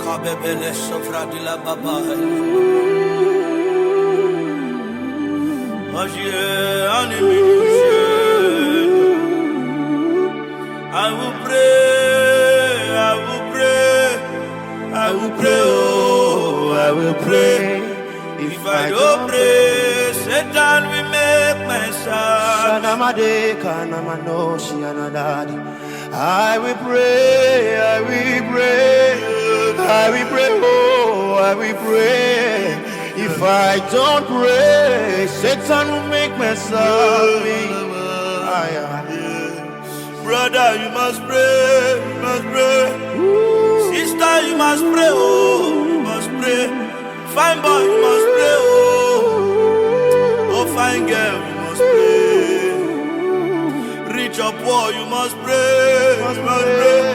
Kabebele sofra di la baba. Oje animi I will pray, I will pray, I will pray, oh, I will pray. If I don't pray, Satan will make my son. I will pray, I will pray, I will pray, oh, I will pray. If I don't pray, Satan will make me sorry. Brother, you must pray, you must pray. Sister, you must pray, oh, you must pray. Fine boy, you must pray, oh. Oh, fine girl, you must pray. Rich or poor, you must pray.